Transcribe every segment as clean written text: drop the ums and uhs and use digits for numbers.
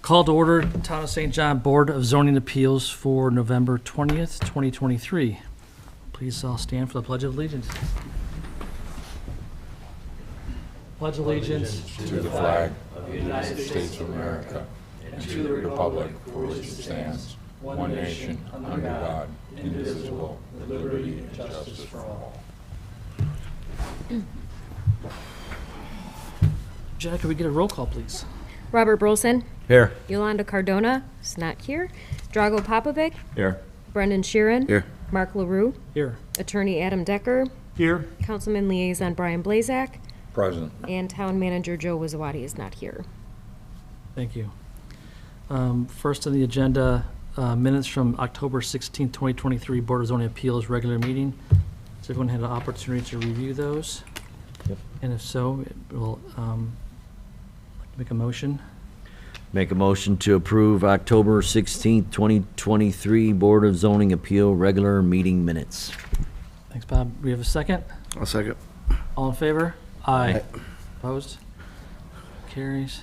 Call to order, Town of St. John Board of Zoning Appeals for November 20th, 2023. Please all stand for the Pledge of Allegiance. Pledge allegiance to the flag of the United States of America and to the republic for which it stands, one nation, under God, indivisible, with liberty and justice for all. Jenna, could we get a roll call, please? Robert Brolson. Here. Yolanda Cardona is not here. Drago Popovic. Here. Brendan Sheeran. Here. Mark LaRue. Here. Attorney Adam Decker. Here. Councilman Liaison Brian Blazak. President. And Town Manager Joe Wizawati is not here. Thank you. First on the agenda, minutes from October 16th, 2023 Board of Zoning Appeals regular meeting. Has everyone had an opportunity to review those? Yep. And if so, it will make a motion. Make a motion to approve October 16th, 2023 Board of Zoning Appeal regular meeting minutes. Thanks, Bob. We have a second? I'll second. All in favor? Aye. Aye. Opposed? Carries.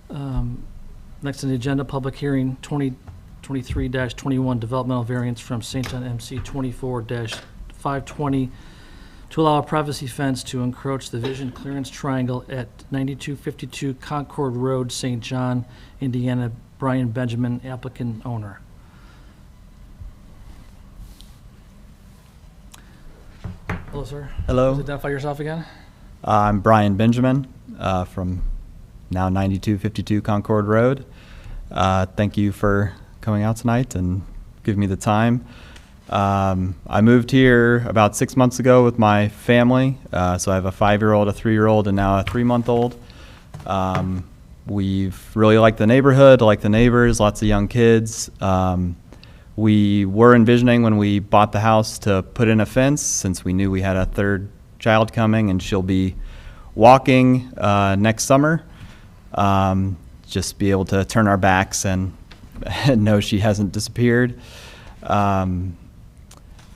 Next on the agenda, public hearing 2023-21 developmental variance from St. John MC 24-520 to allow a privacy fence to encroach the vision clearance triangle at 9252 Concord Road, St. John, Indiana. Brian Benjamin, applicant owner. Hello, sir. Hello. Please identify yourself again. I'm Brian Benjamin from now 9252 Concord Road. Thank you for coming out tonight and giving me the time. I moved here about 6 months ago with my family. So I have a 5-year-old, a 3-year-old, and now a 3-month-old. We've really liked the neighborhood, like the neighbors, lots of young kids. We were envisioning when we bought the house to put in a fence since we knew we had a 3rd child coming and she'll be walking next summer. Just be able to turn our backs and know she hasn't disappeared.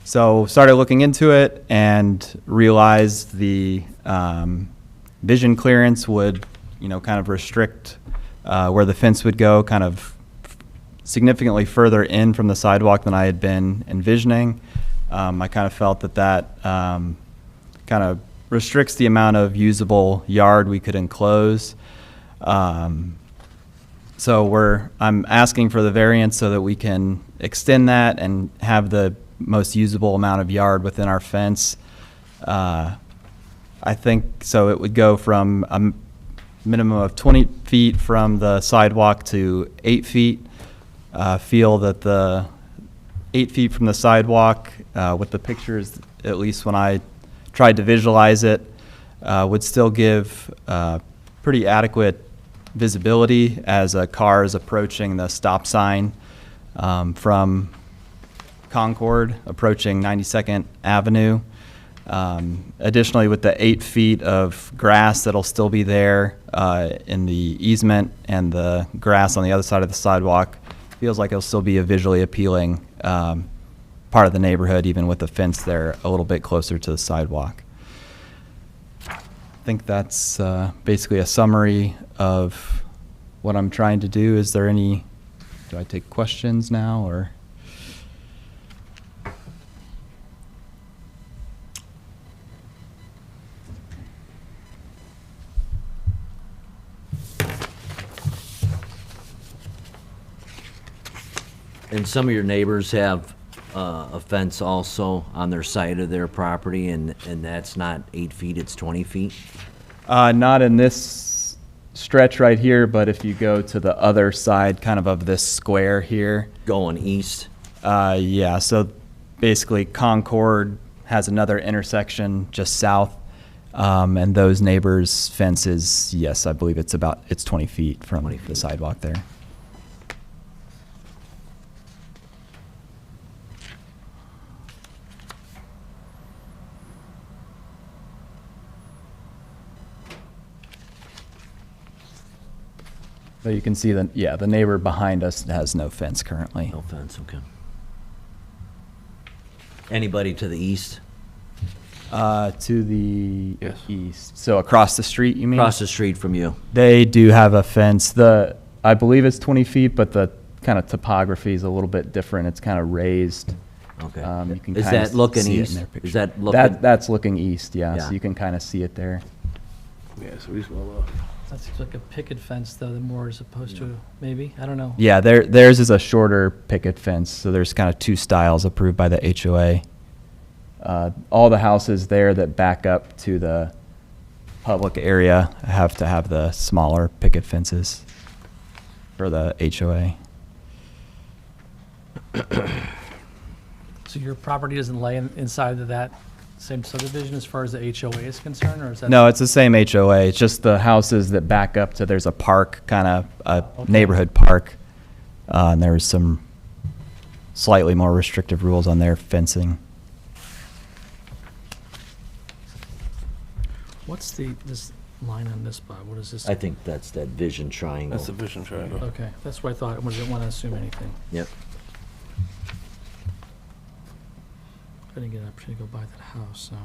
So started looking into it and realized the vision clearance would, kind of restrict where the fence would go, kind of significantly further in from the sidewalk than I had been envisioning. I kind of felt that kind of restricts the amount of usable yard we could enclose. So I'm asking for the variance so that we can extend that and have the most usable amount of yard within our fence. I think so it would go from a minimum of 20 feet from the sidewalk to 8 feet. Feel that the 8 feet from the sidewalk, with the pictures, at least when I tried to visualize it, would still give pretty adequate visibility as a car is approaching the stop sign from Concord, approaching 92nd Avenue. Additionally, with the 8 feet of grass that'll still be there in the easement and the grass on the other side of the sidewalk, feels like it'll still be a visually appealing part of the neighborhood, even with the fence there a little bit closer to the sidewalk. I think that's basically a summary of what I'm trying to do. Is there do I take questions now, or? And some of your neighbors have a fence also on their side of their property, and that's not 8 feet, it's 20 feet? Not in this stretch right here, but if you go to the other side kind of this square here. Going east? Yeah, so basically Concord has another intersection just south, and those neighbors' fences, yes, I believe it's 20 feet from 20 feet. the sidewalk there. So you can see the neighbor behind us has no fence currently. No fence, okay. Anybody to the east? To the Yes. east. So across the street, you mean? Across the street from you. They do have a fence. I believe it's 20 feet, but the kind of topography is a little bit different. It's kind of raised. Okay. You can Is kinda that looking see it in east? their Is picture. that looking? That's looking east, yeah. Yeah. So you can kind of see it there. Yeah, so he's well, That seems like a picket fence, though, the more as opposed to, maybe, I don't know. Yeah, theirs is a shorter picket fence. So there's kind of two styles approved by the HOA. All the houses there that back up to the public area have to have the smaller picket fences for the HOA. So your property doesn't lay inside of that same subdivision as far as the HOA is concerned, or is that? No, it's the same HOA. It's just the houses that back up to, there's a park, kind of a Okay. neighborhood park. And there's some slightly more restrictive rules on their fencing. What's this line on this, Bob? What is this? I think that's that vision triangle. that's the vision triangle. Okay, that's what I thought. I didn't want to assume anything. Yep. I didn't get an opportunity to go by that house, so.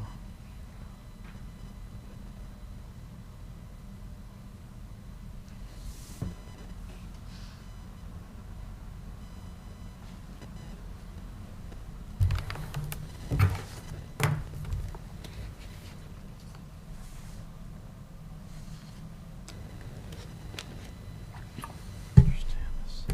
Understand this.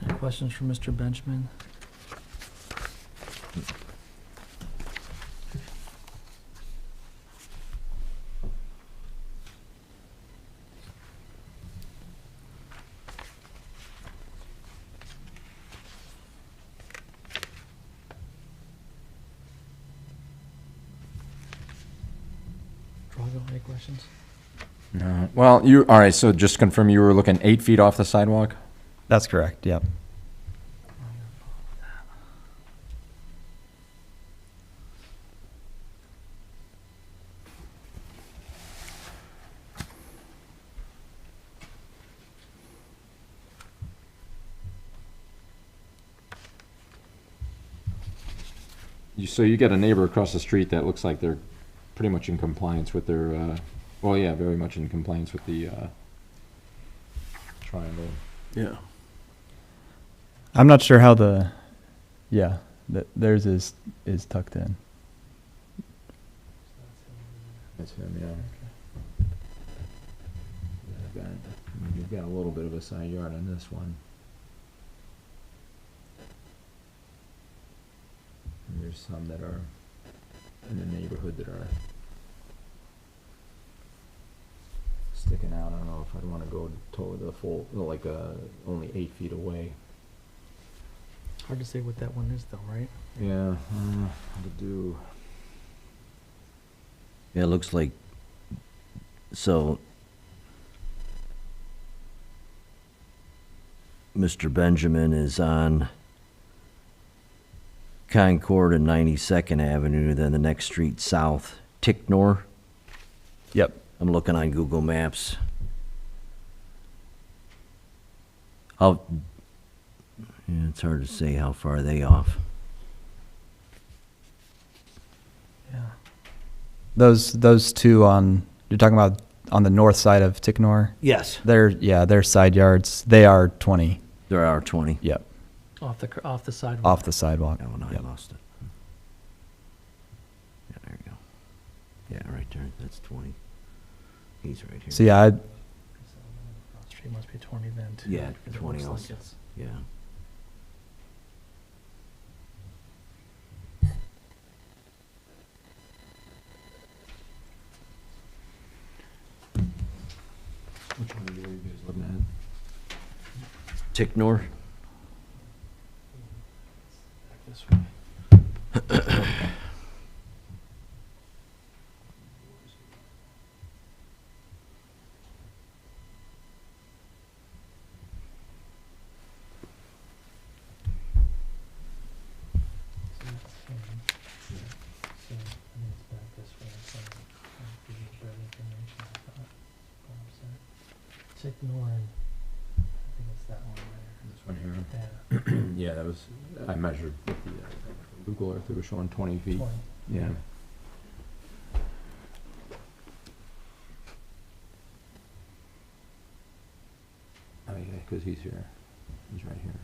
Any questions for Mr. Benjamin? Drago, any questions? No. Well, all right, so just confirm you were looking 8 feet off the sidewalk? That's correct, yep. So you get a neighbor across the street that looks like they're pretty much in compliance with their, well, yeah, very much in compliance with the triangle. Yeah. I'm not sure how theirs is tucked in. That's him, yeah. You've got a little bit of a side yard on this one. And there's some that are in the neighborhood that are sticking out. I don't know if I'd want to go toward the full, like, only 8 feet away. Hard to say what that one is, though, right? Yeah, how to do. Yeah, it looks like, so, Mr. Benjamin is on Concord and 92nd Avenue, then the next street south, Ticknor. Yep. I'm looking on Google Maps. Yeah, it's hard to say how far they off. Yeah. Those two you're talking about on the north side of Ticknor? Yes. They're side yards. They are 20. There are 20. Yep. Off the sidewalk. Off the sidewalk. Oh, no, I Yep. lost it. Yeah, there you go. Yeah, right there, that's 20. He's right here. So yeah, Street must be 20 then, too. Yeah, because it 20 looks like also. it's- Yeah. Which one are you guys looking at? Ticknor? This way. Ignore, I think it's that one This one here. there. Yeah, that was, I measured with the Google Earth, it was showing 20 feet. 20. Yeah. Oh, yeah, because he's here. He's right here.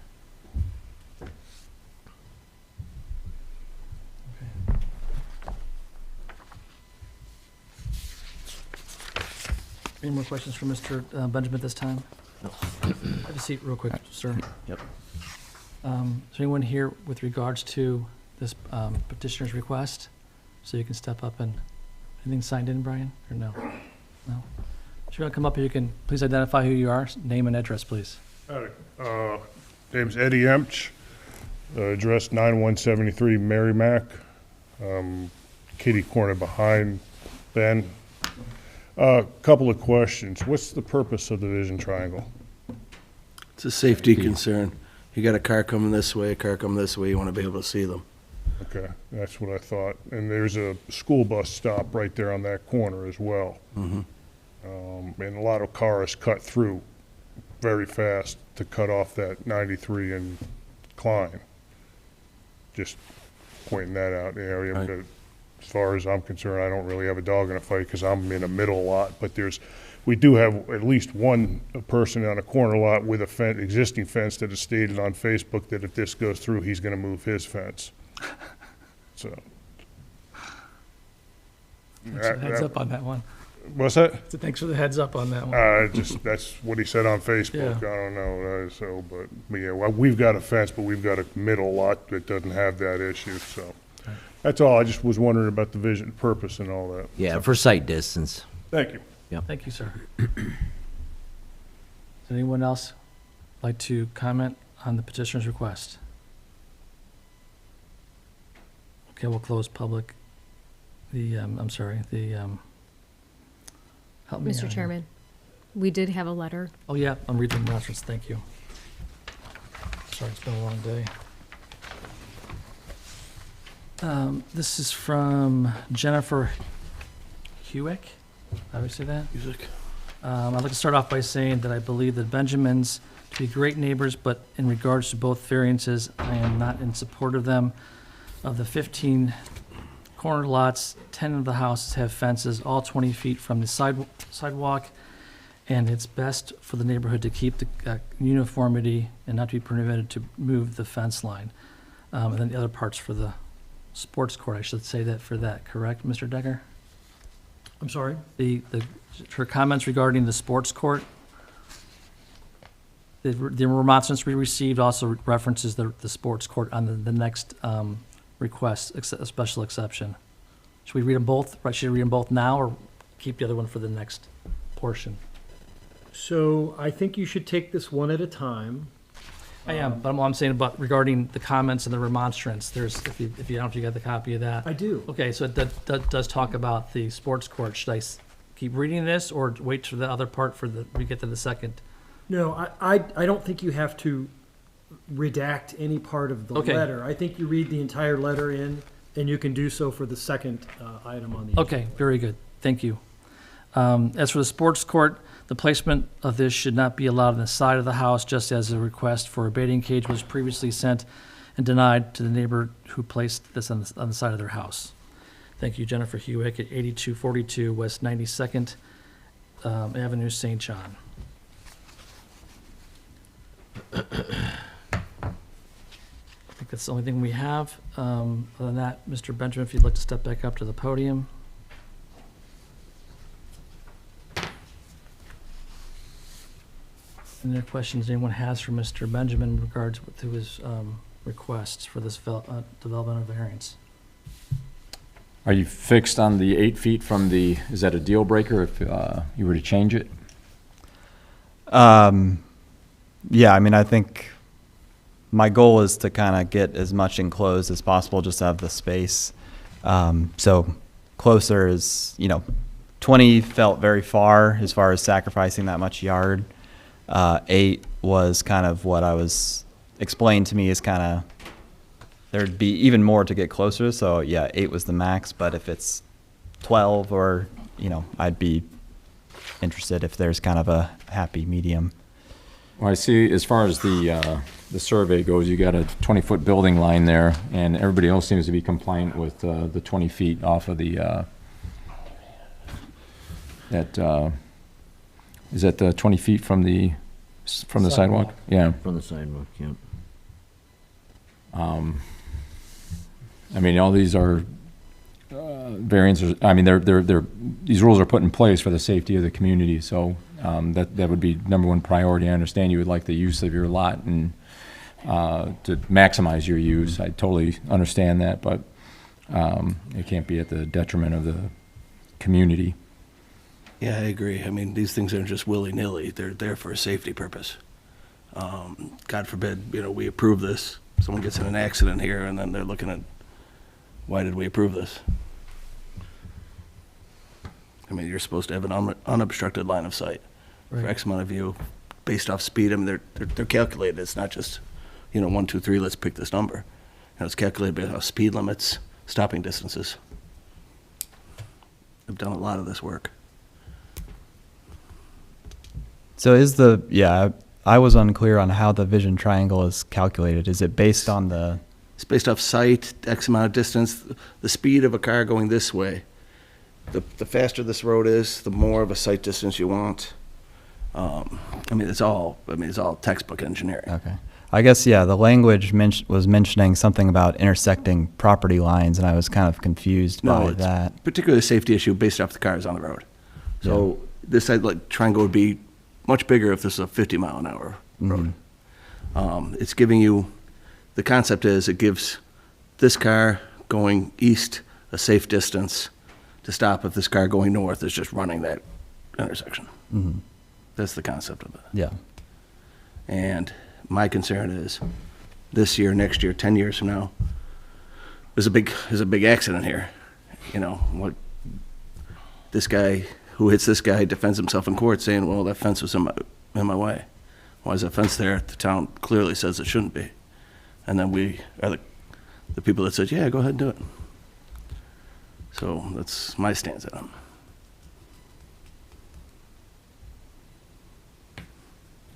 Any more questions for Mr. Benjamin at this time? No. Have a seat real quick, sir. Yep. Is there anyone here with regards to this petitioner's request? So you can step up and, anything signed in, Brian, or no? No? If you want to come up here, you can please identify who you are, name and address, please. Name's Eddie Emch, address 9173 Merrimack, kitty corner behind Ben. Couple of questions. What's the purpose of the vision triangle? It's a safety concern. You got a car coming this way, a car coming this way, you want to be able to see them. Okay, that's what I thought. And there's a school bus stop right there on that corner as well. And a lot of cars cut through very fast to cut off that 93 and Klein. Just pointing that out in the area. Right. But as far as I'm concerned, I don't really have a dog in a fight because I'm in the middle lot. But we do have at least one person on a corner lot with a existing fence that has stated on Facebook that if this goes through, he's going to move his fence. So. Thanks for the heads up on that one. What's that? So thanks for the heads up on that one. That's what he said on Facebook. Yeah. I don't know. But yeah, well, we've got a fence, but we've got a middle lot that doesn't have that issue. So Okay. that's all. I just was wondering about the vision, purpose, and all that. Yeah, for sight distance. Thank you. Thank you, sir. Does anyone else like to comment on the petitioner's request? Okay, we'll close public. I'm sorry, help me out Mr. here. Chairman, we did have a letter. Oh, yeah, I'm reading the reference, thank you. Sorry, it's been a long day. This is from Jennifer Hewick, how do we say that? Music. I'd like to start off by saying that I believe that Benjamins to be great neighbors, but in regards to both variances, I am not in support of them. Of the 15 corner lots, 10 of the houses have fences, all 20 feet from the sidewalk, and it's best for the neighborhood to keep the uniformity and not to be permitted to move the fence line. And then the other parts for the sports court, I should say that for that, correct, Mr. Decker? I'm sorry? Her comments regarding the sports court, the remonstrance we received also references the sports court on the next request, a special exception. Should we read them both? Should we read them both now or keep the other one for the next portion? So I think you should take this one at a time. I am, but I'm saying about regarding the comments and the remonstrance, if you don't know if you got the copy of that. I do. Okay, so that does talk about the sports court. Should I keep reading this or wait for the other part we get to the second? No, I don't think you have to redact any part of the Okay. letter. I think you read the entire letter in, and you can do so for the second item on the. Okay, very good. Thank you. As for the sports court, the placement of this should not be allowed on the side of the house, just as a request for a baiting cage was previously sent and denied to the neighbor who placed this on the side of their house. Thank you, Jennifer Hewick at 8242 West 92nd Avenue, St. John. I think that's the only thing we have. Other than that, Mr. Benjamin, if you'd like to step back up to the podium. Any other questions anyone has for Mr. Benjamin in regards to his requests for this development of variance? Are you fixed on the 8 feet from is that a deal breaker if you were to change it? Yeah, I mean, I think my goal is to kind of get as much enclosed as possible, just to have the space. So closer is, 20 felt very far as sacrificing that much yard. 8 was kind of what I was explained to me is kind of, there'd be even more to get closer. So yeah, 8 was the max, but if it's 12 or, I'd be interested if there's kind of a happy medium. Well, I see, as far as the survey goes, you got a 20-foot building line there, and everybody else seems to be compliant with the 20 feet off of the, is that 20 feet from the sidewalk? Yeah. From the sidewalk, yeah. I mean, all these are variances. I mean, these rules are put in place for the safety of the community, so that would be number one priority. I understand you would like the use of your lot and to maximize your use. I totally understand that, but it can't be at the detriment of the community. Yeah, I agree. I mean, these things aren't just willy-nilly. They're there for a safety purpose. God forbid, we approve this, someone gets in an accident here, and then they're looking at, why did we approve this? I mean, you're supposed to have an unobstructed line of sight for Right. X amount of view based off speed. I mean, they're calculated. It's not just, 1, 2, 3, let's pick this number. It's calculated based off speed limits, stopping distances. I've done a lot of this work. So I was unclear on how the vision triangle is calculated. Is it based on the, It's based off sight, X amount of distance, the speed of a car going this way. The faster this road is, the more of a sight distance you want. It's all textbook engineering. okay. I guess, the language was mentioning something about intersecting property lines, and I was kind of confused No, by it's that. particularly a safety issue based off the cars on the road. So this triangle would be much bigger if this was a 50-mile-an-hour road. It's giving you, the concept is it gives this car going east a safe distance to stop if this car going north is just running that intersection. That's the concept of it. Yeah. And my concern is this year, next year, 10 years from now, there's a big accident here. This guy who hits this guy defends himself in court saying, well, that fence was in my way. Why is that fence there? The town clearly says it shouldn't be. And then we are the people that said, yeah, go ahead and do it. So that's my stance on it.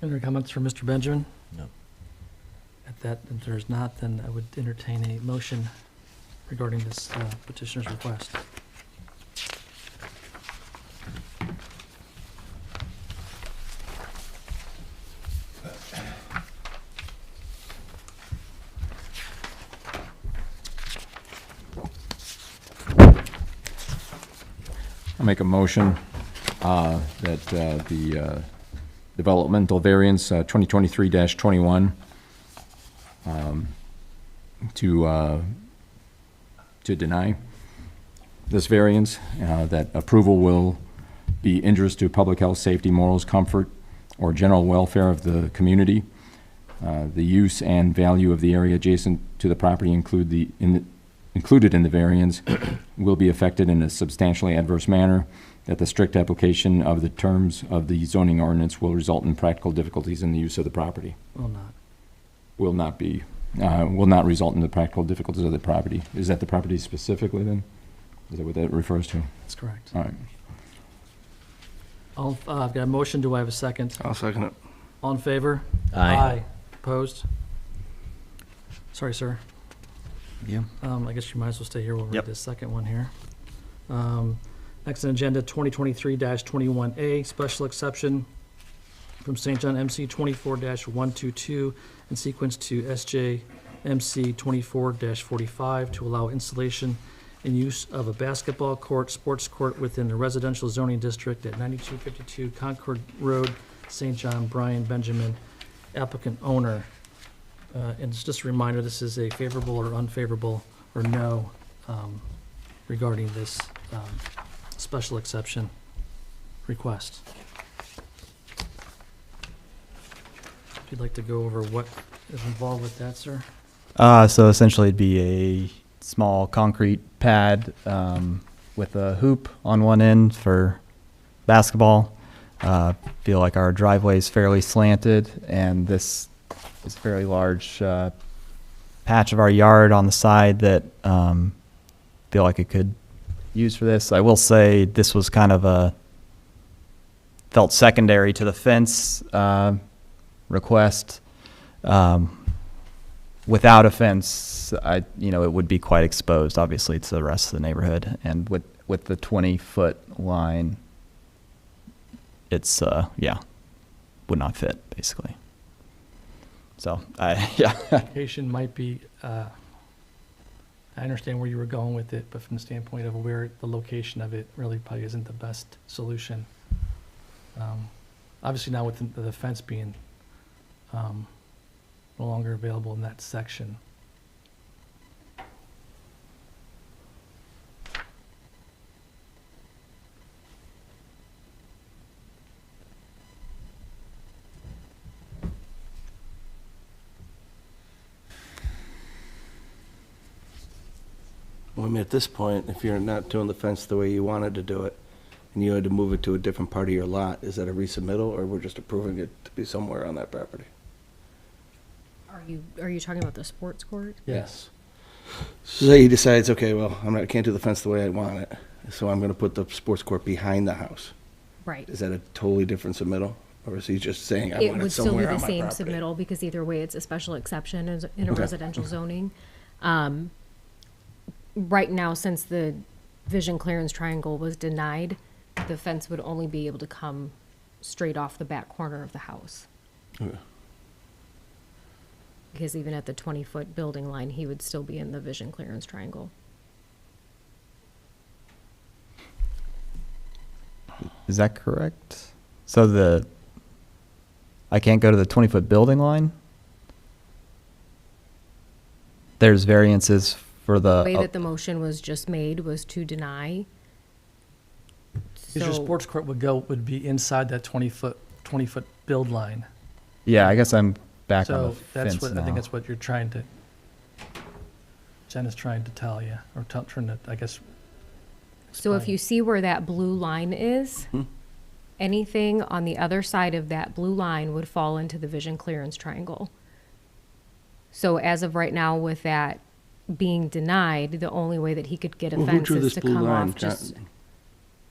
Any other comments from Mr. Benjamin? No. If there's not, then I would entertain a motion regarding this petitioner's request. I'll make a motion that the developmental variance 2023-21 to deny this variance, that approval will be injurious to public health, safety, morals, comfort, or general welfare of the community. The use and value of the area adjacent to the property included in the variance will be affected in a substantially adverse manner, that the strict application of the terms of the zoning ordinance will result in practical difficulties in the use of the property. Will not. Will not result in the practical difficulties of the property. Is that the property specifically then? Is that what that refers to? That's correct. All right. I've got a motion. Do I have a second? I'll second it. All in favor? Aye. Opposed? Sorry, sir. Yeah. I guess you might as well stay here. We'll read Yep. this second one here. Next on agenda, 2023-21A, special exception from St. John MC 24-122 in sequence to SJMC 24-45 to allow installation and use of a basketball court, sports court within the residential zoning district at 9252 Concord Road, St. John, Brian Benjamin, applicant owner. And it's just a reminder, this is a favorable or unfavorable or no regarding this special exception request. If you'd like to go over what is involved with that, sir. So essentially it'd be a small concrete pad with a hoop on one end for basketball. Feel like our driveway is fairly slanted, and this is a fairly large patch of our yard on the side that feel like it could use for this. I will say this was kind of felt secondary to the fence request. Without a fence, it would be quite exposed, obviously, to the rest of the neighborhood. And with the 20-foot line, it's, would not fit, basically. So, yeah. Location might be, I understand where you were going with it, but from the standpoint of where the location of it really probably isn't the best solution. Obviously now with the fence being no longer available in that section. Well, I mean, at this point, if you're not doing the fence the way you wanted to do it, and you had to move it to a different part of your lot, is that a resubmittal, or we're just approving it to be somewhere on that property? Are you talking about the sports court? Yes. So say he decides, okay, well, I can't do the fence the way I want it, so I'm gonna put the sports court behind the house. Right. Is that a totally different submittal, or is he just saying, I It want it would still be somewhere the on my same property? submittal, because either way, it's a special exception in a Okay. residential zoning. Right now, since the vision clearance triangle was denied, the fence would only be able to come straight off the back corner of the house. Okay. Because even at the 20-foot building line, he would still be in the vision clearance triangle. Is that correct? So I can't go to the 20-foot building line? There's variances for The way that the motion was just made was to deny. Because your So- sports court would be inside that 20-foot build line. Yeah, I guess I'm back on the So that's fence what, now. I think that's what you're trying to, Jen is trying to tell you, or trying to, I guess. So if explain. you see where that blue line is, anything on the other side of that blue line would fall into the vision clearance triangle. So as of right now, with that being denied, the only way that he could get a Well, who fence drew is this to blue come line, off just, John?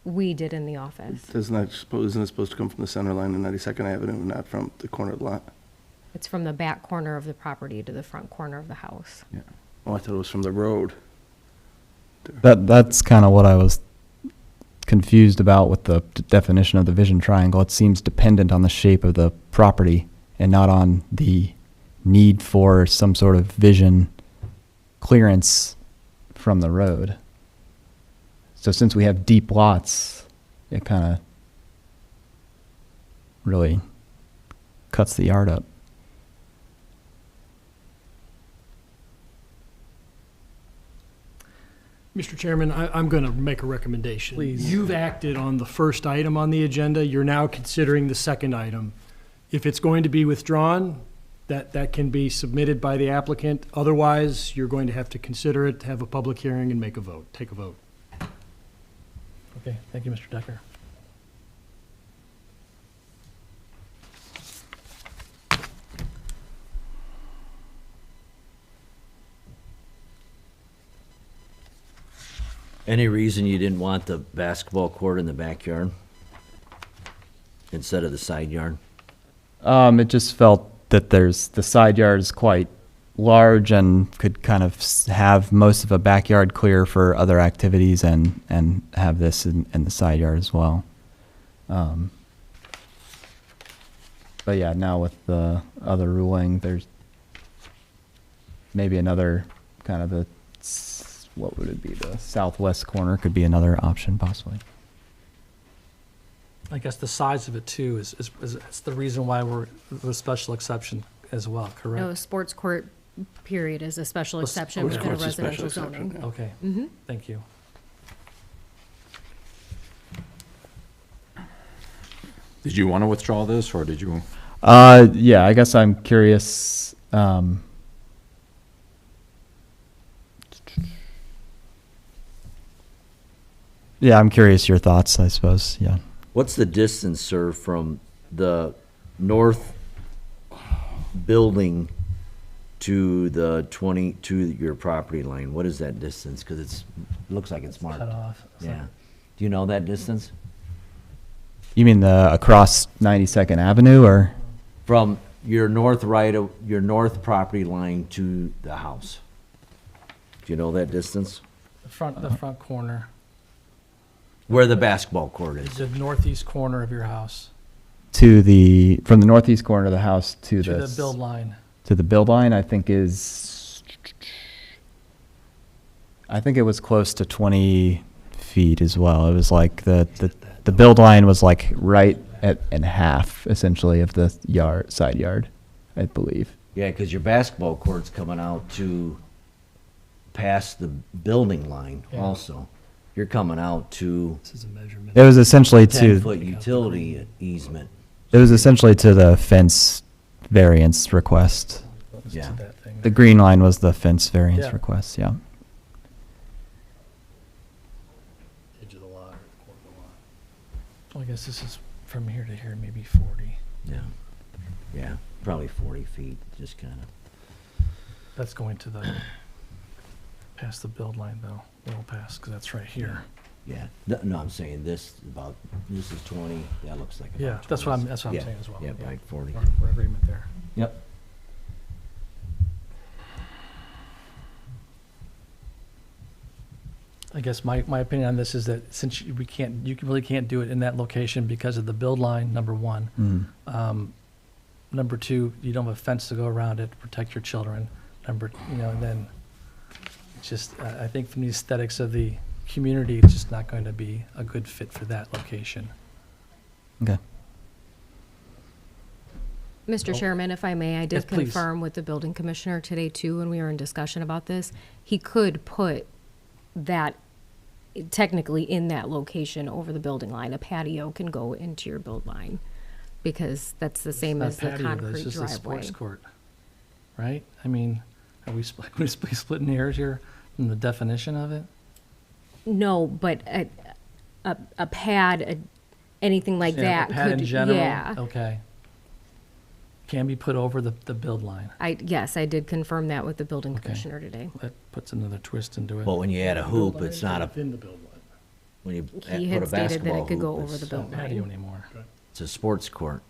we did in the office. Isn't it supposed to come from the center line of 92nd Avenue, not from the corner of the lot? It's from the back corner of the property to the front corner of the house. Oh, I thought it was from the road. That's kind of what I was confused about with the definition of the vision triangle. It seems dependent on the shape of the property and not on the need for some sort of vision clearance from the road. So since we have deep lots, it kind of really cuts the yard up. Mr. Chairman, I'm going to make a recommendation. Please. You've acted on the first item on the agenda. You're now considering the second item. If it's going to be withdrawn, that can be submitted by the applicant. Otherwise, you're going to have to consider it, have a public hearing, and make a vote, take a vote. Okay, thank you, Mr. Decker. Any reason you didn't want the basketball court in the backyard instead of the side yard? It just felt that the side yard is quite large and could kind of have most of a backyard clear for other activities and have this in the side yard as well. But yeah, now with the other ruling, there's maybe another kind of what would it be? The southwest corner could be another option possibly. I guess the size of it too is the reason why we're the special exception as well, correct? No, sports court period is a special Well, exception sports within a court's a special residential exception, zoning. yeah. Okay, thank you. Did you want to withdraw this, or did you? Yeah, I guess I'm curious. Yeah, I'm curious your thoughts, I suppose, yeah. What's the distance, sir, from the north building to to your property line? What is that distance? Because it looks like it's marked. Cut off. Yeah. Do you know that distance? You mean the across 92nd Avenue, or? From your north property line to the house? Do you know that distance? The front corner, Where the basketball court is? the northeast corner of your house, From the northeast corner of the house to to the build line. To the build line, I think it was close to 20 feet as well. It was like the build line was like right in half, essentially, of the side yard, I believe. Yeah, because your basketball court's coming out to past the building line Yeah. also. You're coming out to This is a measurement. It was essentially to 10-foot utility easement. the fence variance request. Let's Yeah. do that thing. The green line was the fence variance Yeah. request, yeah. Edge of the lot or the corner of the lot. Well, I guess this is from here to here, maybe 40. Yeah. Yeah, probably 40 feet, just kind of. That's going to the, past the build line though, well past, because that's right here. Yeah. No, I'm saying this is 20, that looks like about Yeah, that's what 20. I'm Yeah, saying as well. Yeah, like 40. We're agreement there. Yep. I guess my opinion on this is that since you really can't do it in that location because of the build line, number one. Number two, you don't have a fence to go around it to protect your children. And then it's just, I think from the aesthetics of the community, it's just not going to be a good fit for that location. Okay. Mr. Chairman, if I may, I Yes, did please. confirm with the building commissioner today too, when we were in discussion about this. He could put that technically in that location over the building line. A patio can go into your build line because that's the same as the concrete This is a driveway. sports court, right? I mean, are we splitting hairs here from the definition of it? No, but a pad, anything like Yeah, that a pad in could, general? yeah. Okay. Can be put over the build line. Yes, I did confirm that with the building Okay. commissioner today. That puts another twist into it. But when you add a hoop, it's not Within the build line. when you He put had a stated that basketball it could go hoop, over the It's not build patio line. anymore. it's a sports court.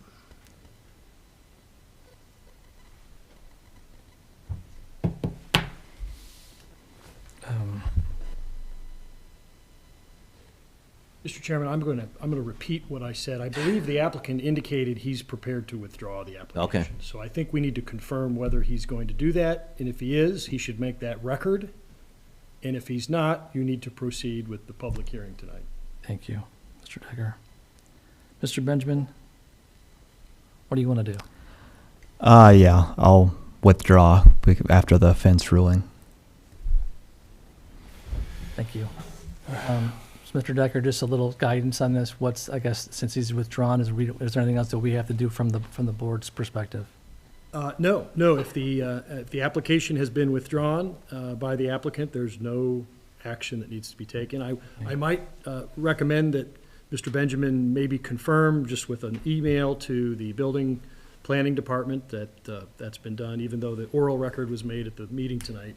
Mr. Chairman, I'm going to repeat what I said. I believe the applicant indicated he's prepared to withdraw the application. Okay. So I think we need to confirm whether he's going to do that, and if he is, he should make that record. And if he's not, you need to proceed with the public hearing tonight. Thank you, Mr. Decker. Mr. Benjamin, what do you want to do? Yeah, I'll withdraw after the fence ruling. Thank you. So Mr. Decker, just a little guidance on this. I guess, since he's withdrawn, is there anything else that we have to do from the board's perspective? No, if the application has been withdrawn by the applicant, there's no action that needs to be taken. I might recommend that Mr. Benjamin maybe confirm just with an email to the building planning department that that's been done, even though the oral record was made at the meeting tonight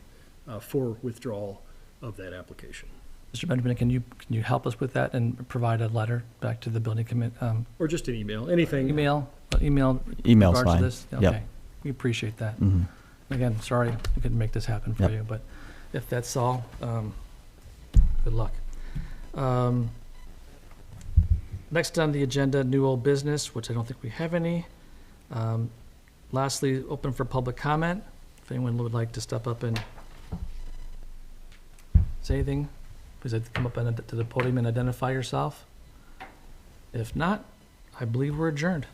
for withdrawal of that application. Mr. Benjamin, can you help us with that and provide a letter back to the building commit, Or just an email, anything. email in Email's regards to fine. this? Yep. Okay, we appreciate that. Mhm. Again, sorry we couldn't make this happen for Yep. you, but if that's all, good luck. Next on the agenda, new old business, which I don't think we have any. Lastly, open for public comment. If anyone would like to step up and say anything, please come up to the podium and identify yourself. If not, I believe we're adjourned.